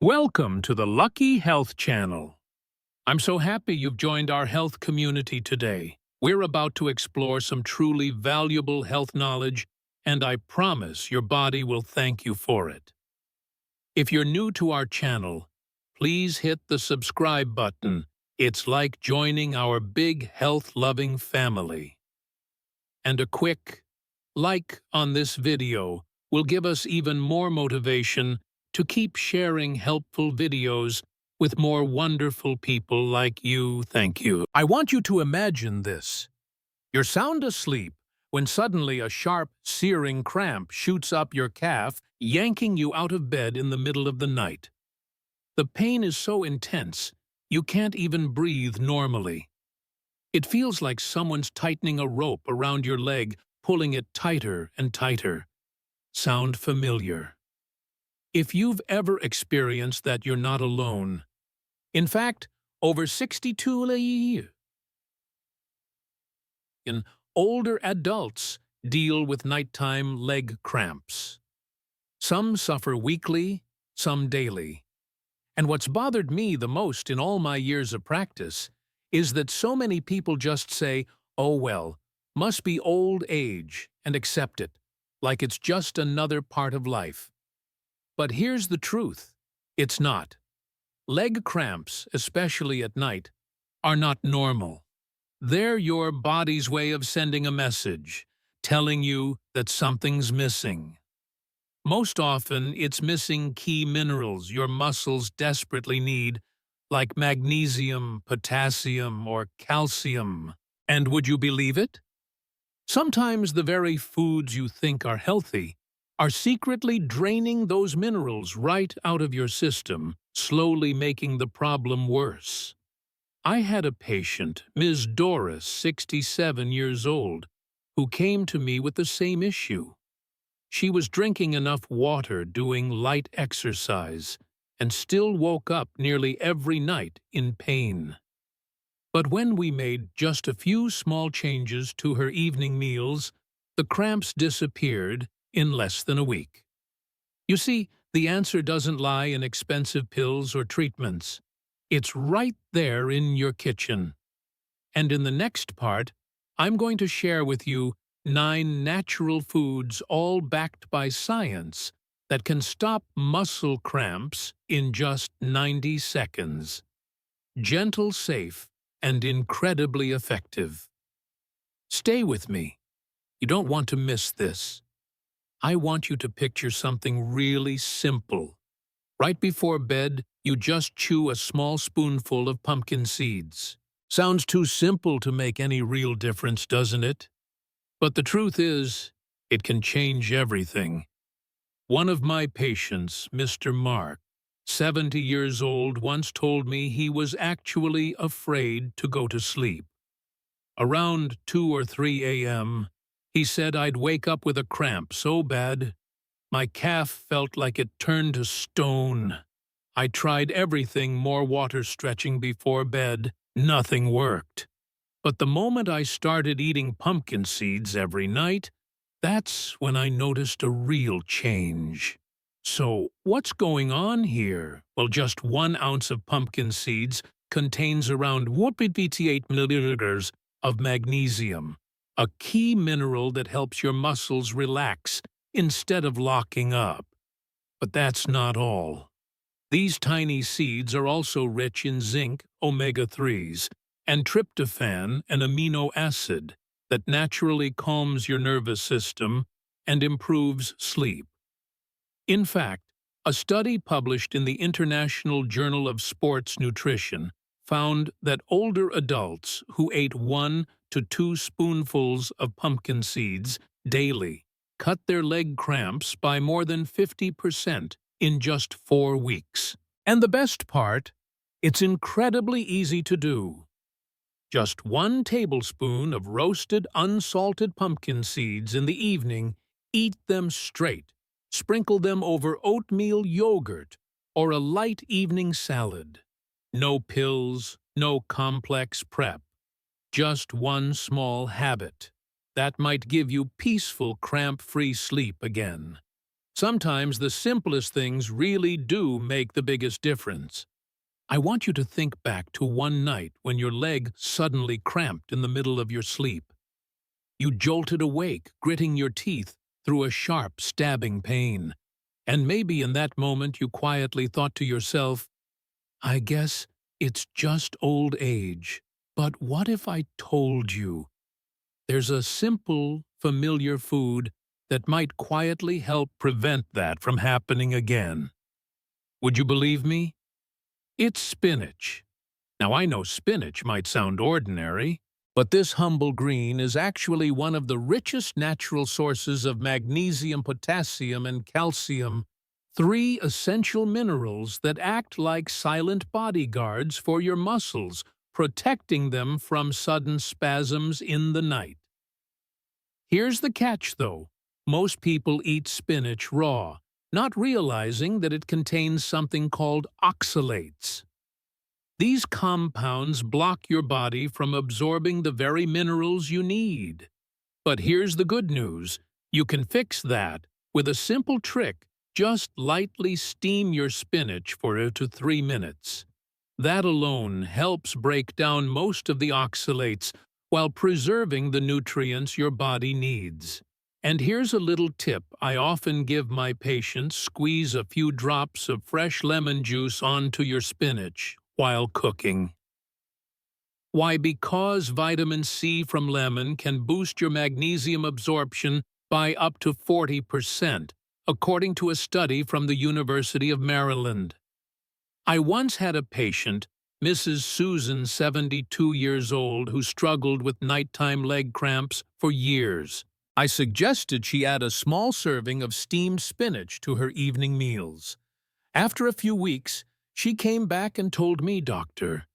Welcome to the Lucky Health Channel. I'm so happy you've joined our health community today. We're about to explore some truly valuable health knowledge, and I promise your body will thank you for it. If you're new to our channel, please hit the subscribe button. It's like joining our big health-loving family. And a quick like on this video will give us even more motivation to keep sharing helpful videos with more wonderful people like you. Thank you. I want you to imagine this. You're sound asleep when suddenly a sharp, searing cramp shoots up your calf, yanking you out of bed in the middle of the night. The pain is so intense, you can't even breathe normally. It feels like someone's tightening a rope around your leg, pulling it tighter and tighter. Sound familiar? If you've ever experienced that, you're not alone. In fact, over 62 million older adults deal with nighttime leg cramps. Some suffer weekly, some daily. And what's bothered me the most in all my years of practice is that so many people just say, "Oh well, must be old age," and accept it, like it's just another part of life. But here's the truth. It's not. Leg cramps, especially at night, are not normal. They're your body's way of sending a message, telling you that something's missing. Most often, it's missing key minerals your muscles desperately need, like magnesium, potassium, or calcium. And would you believe it? Sometimes the very foods you think are healthy are secretly draining those minerals right out of your system, slowly making the problem worse. I had a patient, Ms. Doris, 67 years old, who came to me with the same issue. She was drinking enough water, doing light exercise, and still woke up nearly every night in pain. But when we made just a few small changes to her evening meals, the cramps disappeared in less than a week. You see, the answer doesn't lie in expensive pills or treatments. It's right there in your kitchen. And in the next part, I'm going to share with you 9 natural foods, all backed by science, that can stop muscle cramps in just 90 seconds. Gentle, safe, and incredibly effective. Stay with me. You don't want to miss this. I want you to picture something really simple. Right before bed, you just chew a small spoonful of pumpkin seeds. Sounds too simple to make any real difference, doesn't it? But the truth is, it can change everything. One of my patients, Mr. Mark, 70 years old, once told me he was actually afraid to go to sleep. Around 2 or 3 a.m., he said, "I'd wake up with a cramp so bad, my calf felt like it turned to stone. I tried everything, more water stretching before bed, nothing worked. But the moment I started eating pumpkin seeds every night, that's when I noticed a real change." So, what's going on here? Well, just 1 ounce of pumpkin seeds contains around 1.8 milliliters of magnesium, a key mineral that helps your muscles relax instead of locking up. But that's not all. These tiny seeds are also rich in zinc, omega-3s, and tryptophan, an amino acid that naturally calms your nervous system and improves sleep. In fact, a study published in the International Journal of Sports Nutrition found that older adults who ate 1 to 2 spoonfuls of pumpkin seeds daily cut their leg cramps by more than 50% in just 4 weeks. And the best part, it's incredibly easy to do. Just 1 tablespoon of roasted, unsalted pumpkin seeds in the evening, eat them straight. Sprinkle them over oatmeal yogurt or a light evening salad. No pills, no complex prep. Just 1 small habit that might give you peaceful, cramp-free sleep again. Sometimes the simplest things really do make the biggest difference. I want you to think back to one night when your leg suddenly cramped in the middle of your sleep. You jolted awake, gritting your teeth through a sharp, stabbing pain. And maybe in that moment you quietly thought to yourself, I guess it's just old age. But what if I told you there's a simple, familiar food that might quietly help prevent that from happening again? Would you believe me? It's spinach. Now I know spinach might sound ordinary, but this humble green is actually one of the richest natural sources of magnesium, potassium, and calcium, three essential minerals that act like silent bodyguards for your muscles, protecting them from sudden spasms in the night. Here's the catch, though. Most people eat spinach raw, not realizing that it contains something called oxalates. These compounds block your body from absorbing the very minerals you need. But here's the good news. You can fix that with a simple trick. Just lightly steam your spinach for 2 to 3 minutes. That alone helps break down most of the oxalates while preserving the nutrients your body needs. And here's a little tip I often give my patients: squeeze a few drops of fresh lemon juice onto your spinach while cooking. Why? Because vitamin C from lemon can boost your magnesium absorption by up to 40%, according to a study from the University of Maryland. I once had a patient, Mrs. Susan, 72 years old, who struggled with nighttime leg cramps for years. I suggested she add a small serving of steamed spinach to her evening meals. After a few weeks, she came back and told me, "Doctor,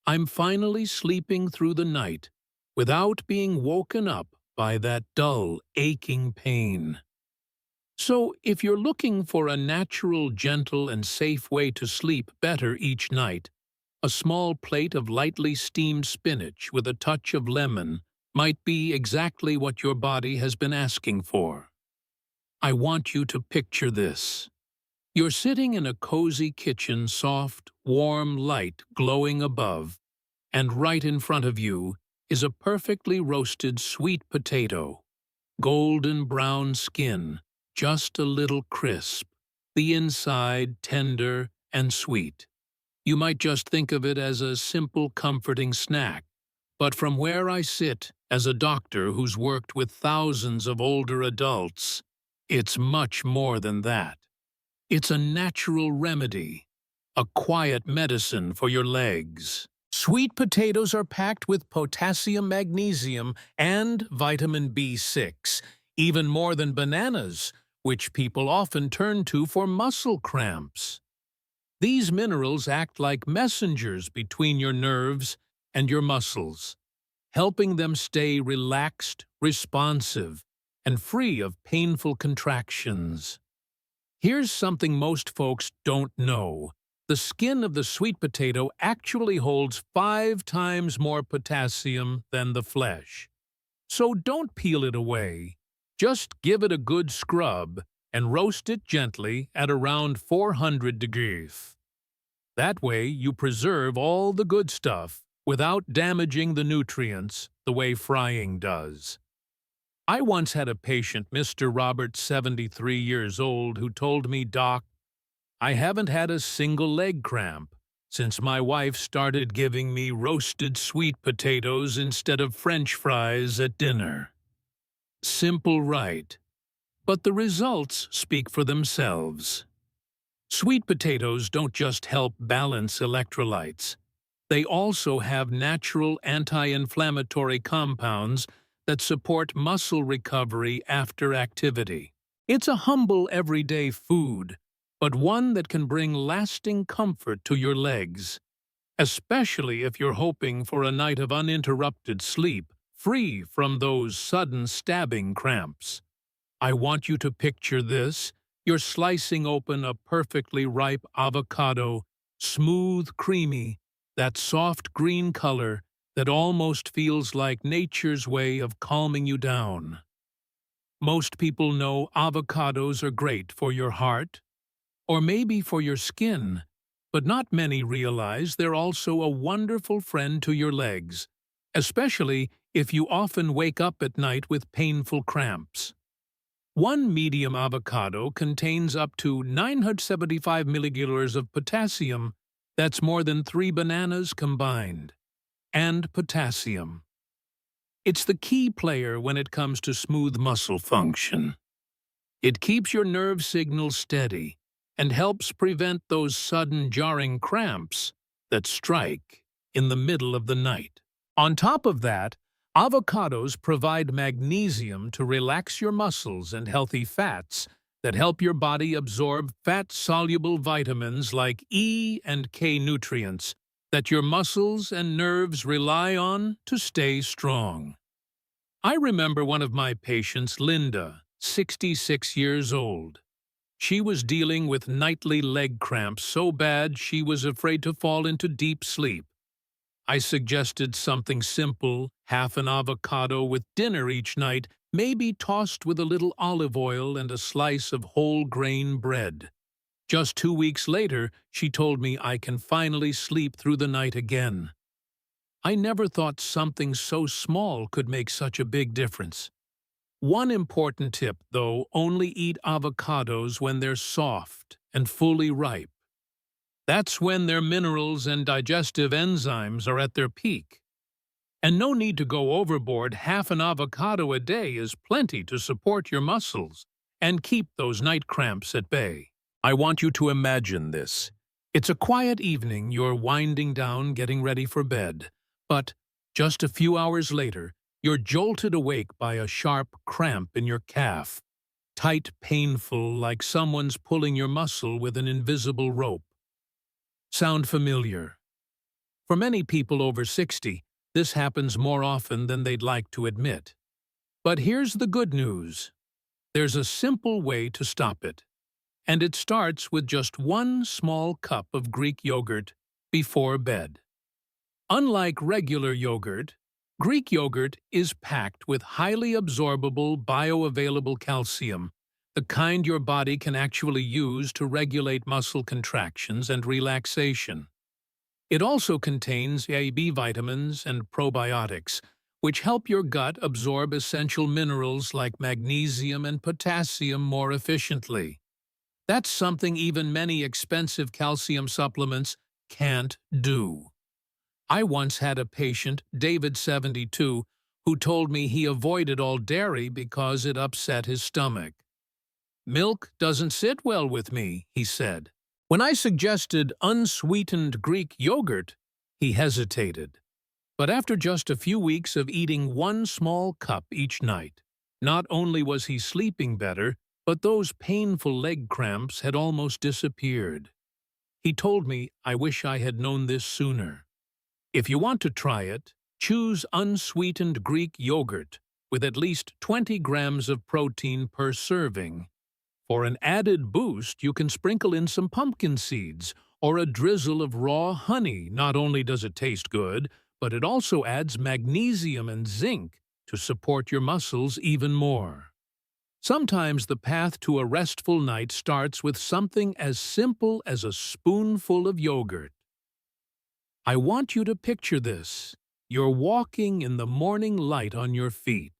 I'm finally sleeping through the night without being woken up by that dull, aching pain." So, if you're looking for a natural, gentle, and safe way to sleep better each night, a small plate of lightly steamed spinach with a touch of lemon might be exactly what your body has been asking for. I want you to picture this. You're sitting in a cozy kitchen, soft, warm light glowing above, and right in front of you is a perfectly roasted sweet potato. Golden brown skin, just a little crisp, the inside tender and sweet. You might just think of it as a simple, comforting snack. But from where I sit, as a doctor who's worked with thousands of older adults, it's much more than that. It's a natural remedy, a quiet medicine for your legs. Sweet potatoes are packed with potassium, magnesium, and vitamin B6, even more than bananas, which people often turn to for muscle cramps. These minerals act like messengers between your nerves and your muscles, helping them stay relaxed, responsive, and free of painful contractions. Here's something most folks don't know. The skin of the sweet potato actually holds 5 times more potassium than the flesh. So don't peel it away. Just give it a good scrub and roast it gently at around 400 degrees. That way you preserve all the good stuff without damaging the nutrients the way frying does. I once had a patient, Mr. Robert, 73 years old, who told me, "Doc, I haven't had a single leg cramp since my wife started giving me roasted sweet potatoes instead of French fries at dinner." Simple, right? But the results speak for themselves. Sweet potatoes don't just help balance electrolytes. They also have natural anti-inflammatory compounds that support muscle recovery after activity. It's a humble everyday food, but one that can bring lasting comfort to your legs, especially if you're hoping for a night of uninterrupted sleep, free from those sudden stabbing cramps. I want you to picture this. You're slicing open a perfectly ripe avocado, smooth, creamy, that soft green color that almost feels like nature's way of calming you down. Most people know avocados are great for your heart, or maybe for your skin, but not many realize they're also a wonderful friend to your legs, especially if you often wake up at night with painful cramps. One medium avocado contains up to 975 milligallons of potassium, that's more than 3 bananas combined, and potassium. It's the key player when it comes to smooth muscle function. It keeps your nerve signals steady and helps prevent those sudden jarring cramps that strike in the middle of the night. On top of that, avocados provide magnesium to relax your muscles and healthy fats that help your body absorb fat-soluble vitamins like E and K nutrients that your muscles and nerves rely on to stay strong. I remember one of my patients, Linda, 66 years old. She was dealing with nightly leg cramps so bad she was afraid to fall into deep sleep. I suggested something simple, half an avocado with dinner each night, maybe tossed with a little olive oil and a slice of whole grain bread. Just 2 weeks later, she told me I can finally sleep through the night again. I never thought something so small could make such a big difference. One important tip, though, only eat avocados when they're soft and fully ripe. That's when their minerals and digestive enzymes are at their peak. And no need to go overboard. Half an avocado a day is plenty to support your muscles and keep those night cramps at bay. I want you to imagine this. It's a quiet evening, you're winding down, getting ready for bed. But just a few hours later, you're jolted awake by a sharp cramp in your calf. Tight, painful, like someone's pulling your muscle with an invisible rope. Sound familiar? For many people over 60, this happens more often than they'd like to admit. But here's the good news. There's a simple way to stop it. And it starts with just 1 small cup of Greek yogurt before bed. Unlike regular yogurt, Greek yogurt is packed with highly absorbable, bioavailable calcium, the kind your body can actually use to regulate muscle contractions and relaxation. It also contains A, B vitamins and probiotics, which help your gut absorb essential minerals like magnesium and potassium more efficiently. That's something even many expensive calcium supplements can't do. I once had a patient, David 72, who told me he avoided all dairy because it upset his stomach. "Milk doesn't sit well with me," he said. When I suggested unsweetened Greek yogurt, he hesitated. But after just a few weeks of eating 1 small cup each night, not only was he sleeping better, but those painful leg cramps had almost disappeared. He told me, "I wish I had known this sooner." If you want to try it, choose unsweetened Greek yogurt with at least 20 grams of protein per serving. For an added boost, you can sprinkle in some pumpkin seeds or a drizzle of raw honey. Not only does it taste good, but it also adds magnesium and zinc to support your muscles even more. Sometimes the path to a restful night starts with something as simple as a spoonful of yogurt. I want you to picture this. You're walking in the morning light on your feet.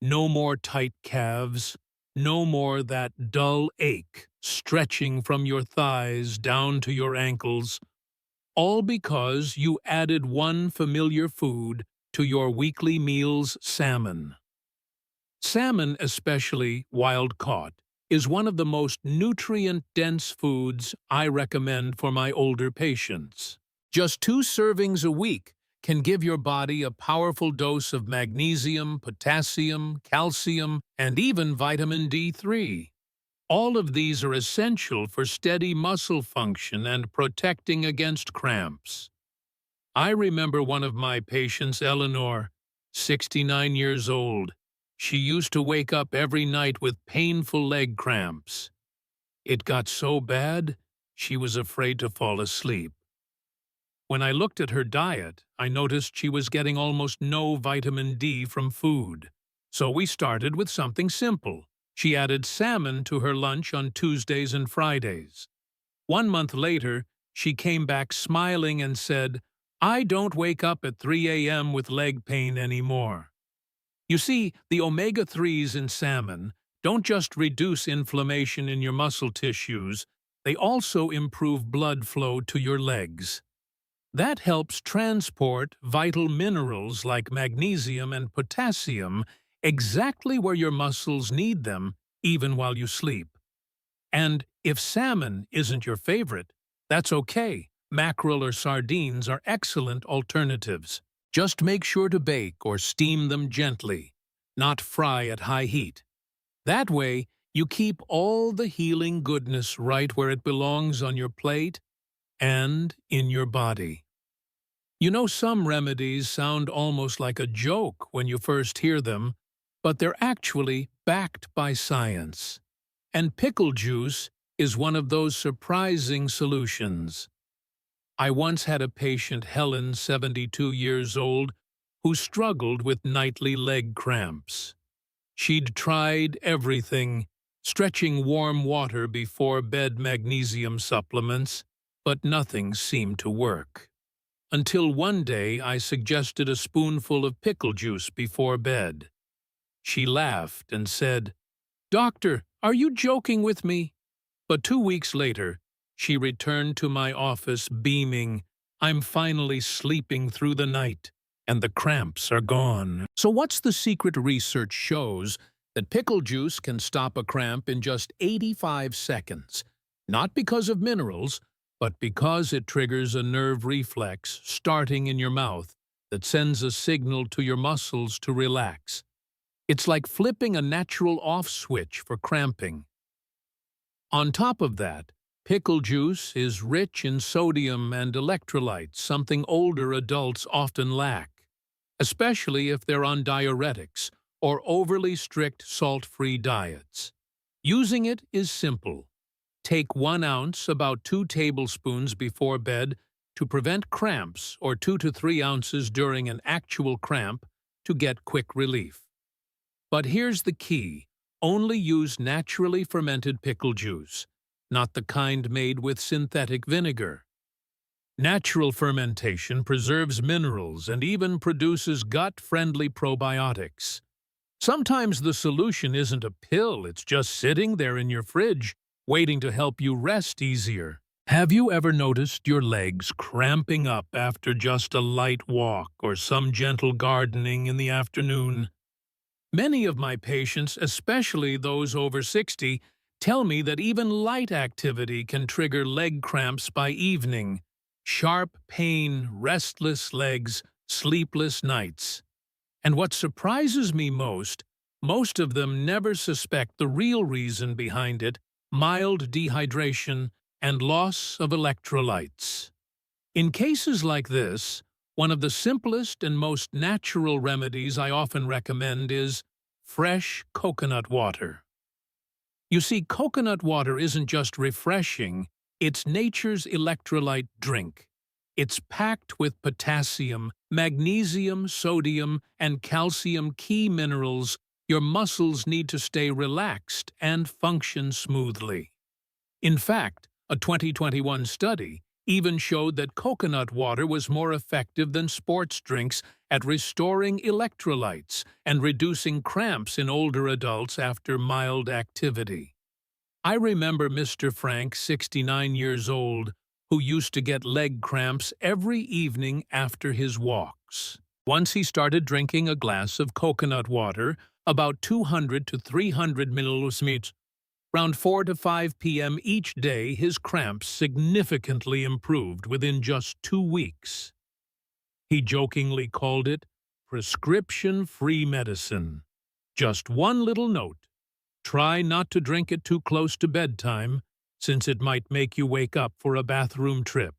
No more tight calves, no more that dull ache stretching from your thighs down to your ankles, all because you added one familiar food to your weekly meal's salmon. Salmon, especially wild-caught, is one of the most nutrient-dense foods I recommend for my older patients. Just 2 servings a week can give your body a powerful dose of magnesium, potassium, calcium, and even vitamin D3. All of these are essential for steady muscle function and protecting against cramps. I remember one of my patients, Eleanor, 69 years old. She used to wake up every night with painful leg cramps. It got so bad, she was afraid to fall asleep. When I looked at her diet, I noticed she was getting almost no vitamin D from food. So we started with something simple. She added salmon to her lunch on Tuesdays and Fridays. 1 month later, she came back smiling and said, "I don't wake up at 3 a.m. with leg pain anymore." You see, the omega-3s in salmon don't just reduce inflammation in your muscle tissues, they also improve blood flow to your legs. That helps transport vital minerals like magnesium and potassium exactly where your muscles need them, even while you sleep. And if salmon isn't your favorite, that's okay. Mackerel or sardines are excellent alternatives. Just make sure to bake or steam them gently, not fry at high heat. That way, you keep all the healing goodness right where it belongs on your plate and in your body. You know, some remedies sound almost like a joke when you first hear them, but they're actually backed by science. And pickle juice is one of those surprising solutions. I once had a patient, Helen, 72 years old, who struggled with nightly leg cramps. She'd tried everything, stretching warm water before bed, magnesium supplements, but nothing seemed to work. Until one day I suggested a spoonful of pickle juice before bed. She laughed and said, "Doctor, are you joking with me?" But 2 weeks later, she returned to my office beaming, "I'm finally sleeping through the night, and the cramps are gone." So what's the secret? Research shows that pickle juice can stop a cramp in just 85 seconds, not because of minerals, but because it triggers a nerve reflex starting in your mouth that sends a signal to your muscles to relax. It's like flipping a natural off switch for cramping. On top of that, pickle juice is rich in sodium and electrolytes, something older adults often lack, especially if they're on diuretics or overly strict salt-free diets. Using it is simple. Take 1 ounce, about 2 tablespoons before bed, to prevent cramps, or 2 to 3 ounces during an actual cramp to get quick relief. But here's the key: only use naturally fermented pickle juice, not the kind made with synthetic vinegar. Natural fermentation preserves minerals and even produces gut-friendly probiotics. Sometimes the solution isn't a pill, it's just sitting there in your fridge, waiting to help you rest easier. Have you ever noticed your legs cramping up after just a light walk or some gentle gardening in the afternoon? Many of my patients, especially those over 60, tell me that even light activity can trigger leg cramps by evening. Sharp pain, restless legs, sleepless nights. And what surprises me most of them never suspect the real reason behind it: mild dehydration and loss of electrolytes. In cases like this, one of the simplest and most natural remedies I often recommend is fresh coconut water. You see, coconut water isn't just refreshing, it's nature's electrolyte drink. It's packed with potassium, magnesium, sodium, and calcium, key minerals your muscles need to stay relaxed and function smoothly. In fact, a 2021 study even showed that coconut water was more effective than sports drinks at restoring electrolytes and reducing cramps in older adults after mild activity. I remember Mr. Frank, 69 years old, who used to get leg cramps every evening after his walks. Once he started drinking a glass of coconut water, about 200 to 300 milliliters, around 4 to 5 p.m. each day, his cramps significantly improved within just 2 weeks. He jokingly called it prescription-free medicine. Just one little note: try not to drink it too close to bedtime, since it might make you wake up for a bathroom trip.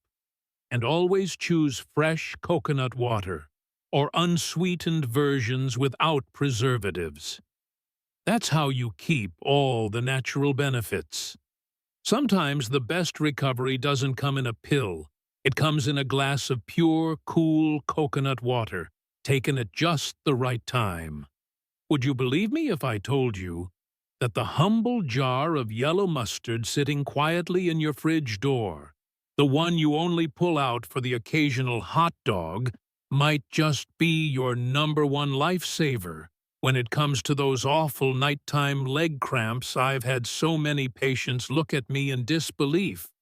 And always choose fresh coconut water, or unsweetened versions without preservatives. That's how you keep all the natural benefits. Sometimes the best recovery doesn't come in a pill. It comes in a glass of pure, cool coconut water, taken at just the right time. Would you believe me if I told you that the humble jar of yellow mustard sitting quietly in your fridge door, the one you only pull out for the occasional hot dog, might just be your #1 lifesaver when it comes to those awful nighttime leg cramps? I've had so many patients look at me in disbelief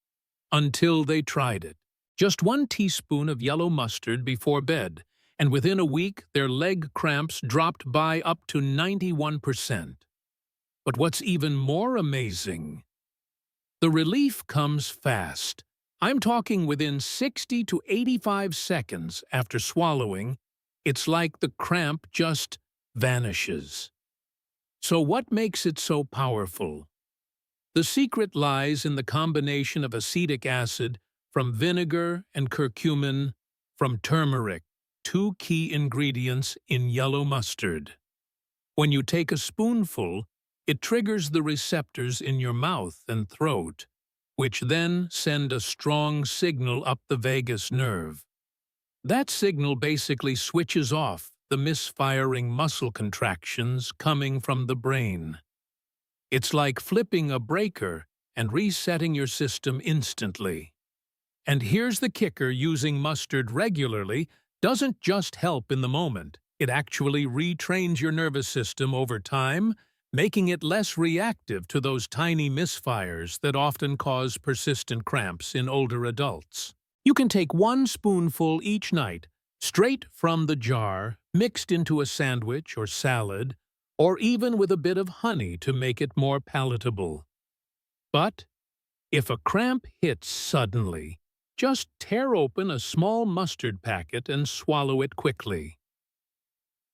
until they tried it. Just 1 teaspoon of yellow mustard before bed, and within a week their leg cramps dropped by up to 91%. But what's even more amazing, the relief comes fast. I'm talking within 60 to 85 seconds after swallowing. It's like the cramp just vanishes. So what makes it so powerful? The secret lies in the combination of acetic acid from vinegar and curcumin from turmeric, 2 key ingredients in yellow mustard. When you take a spoonful, it triggers the receptors in your mouth and throat, which then send a strong signal up the vagus nerve. That signal basically switches off the misfiring muscle contractions coming from the brain. It's like flipping a breaker and resetting your system instantly. And here's the kicker: using mustard regularly doesn't just help in the moment. It actually retrains your nervous system over time, making it less reactive to those tiny misfires that often cause persistent cramps in older adults. You can take 1 spoonful each night, straight from the jar, mixed into a sandwich or salad, or even with a bit of honey to make it more palatable. But if a cramp hits suddenly, just tear open a small mustard packet and swallow it quickly.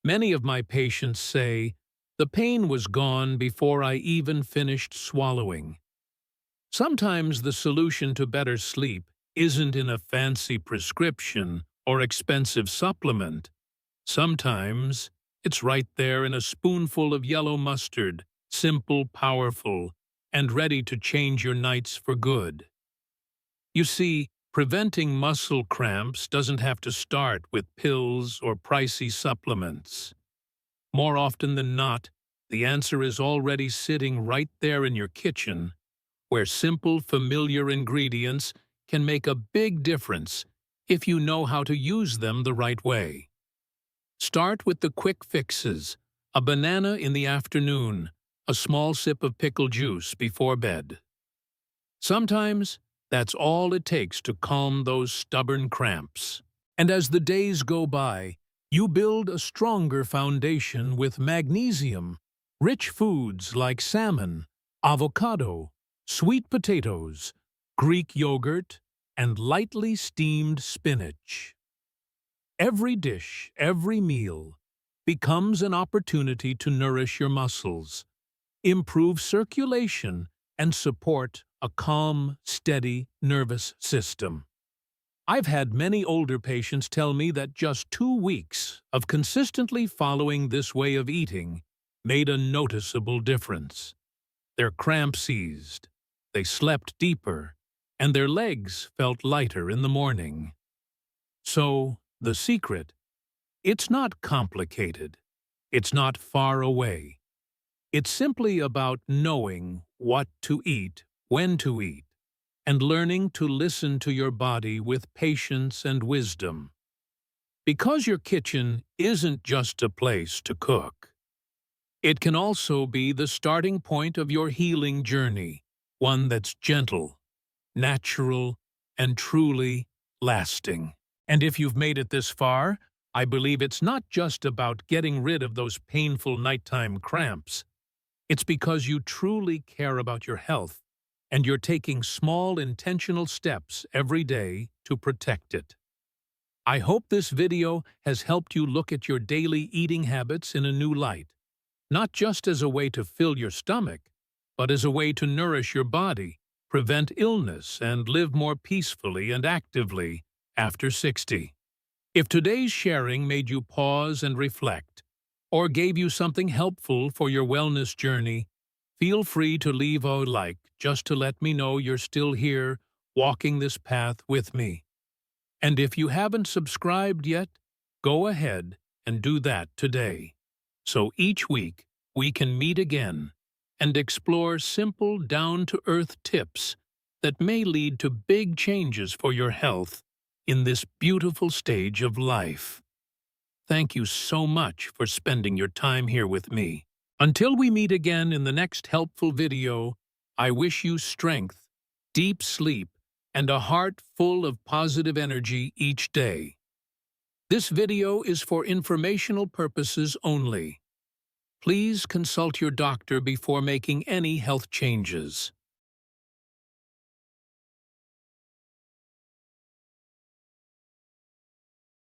Many of my patients say, "The pain was gone before I even finished swallowing." Sometimes the solution to better sleep isn't in a fancy prescription or expensive supplement. Sometimes it's right there in a spoonful of yellow mustard, simple, powerful, and ready to change your nights for good. You see, preventing muscle cramps doesn't have to start with pills or pricey supplements. More often than not, the answer is already sitting right there in your kitchen, where simple, familiar ingredients can make a big difference if you know how to use them the right way. Start with the quick fixes: a banana in the afternoon, a small sip of pickle juice before bed. Sometimes that's all it takes to calm those stubborn cramps. And as the days go by, you build a stronger foundation with magnesium, rich foods like salmon, avocado, sweet potatoes, Greek yogurt, and lightly steamed spinach. Every dish, every meal, becomes an opportunity to nourish your muscles, improve circulation, and support a calm, steady nervous system. I've had many older patients tell me that just 2 weeks of consistently following this way of eating made a noticeable difference. Their cramps eased, they slept deeper, and their legs felt lighter in the morning. So, the secret: it's not complicated. It's not far away. It's simply about knowing what to eat, when to eat, and learning to listen to your body with patience and wisdom. Because your kitchen isn't just a place to cook. It can also be the starting point of your healing journey, one that's gentle, natural, and truly lasting. And if you've made it this far, I believe it's not just about getting rid of those painful nighttime cramps. It's because you truly care about your health, and you're taking small, intentional steps every day to protect it. I hope this video has helped you look at your daily eating habits in a new light, not just as a way to fill your stomach, but as a way to nourish your body, prevent illness, and live more peacefully and actively after 60. If today's sharing made you pause and reflect, or gave you something helpful for your wellness journey, feel free to leave a like just to let me know you're still here, walking this path with me. And if you haven't subscribed yet, go ahead and do that today. So each week, we can meet again and explore simple, down-to-earth tips that may lead to big changes for your health in this beautiful stage of life. Thank you so much for spending your time here with me. Until we meet again in the next helpful video, I wish you strength, deep sleep, and a heart full of positive energy each day. This video is for informational purposes only. Please consult your doctor before making any health changes.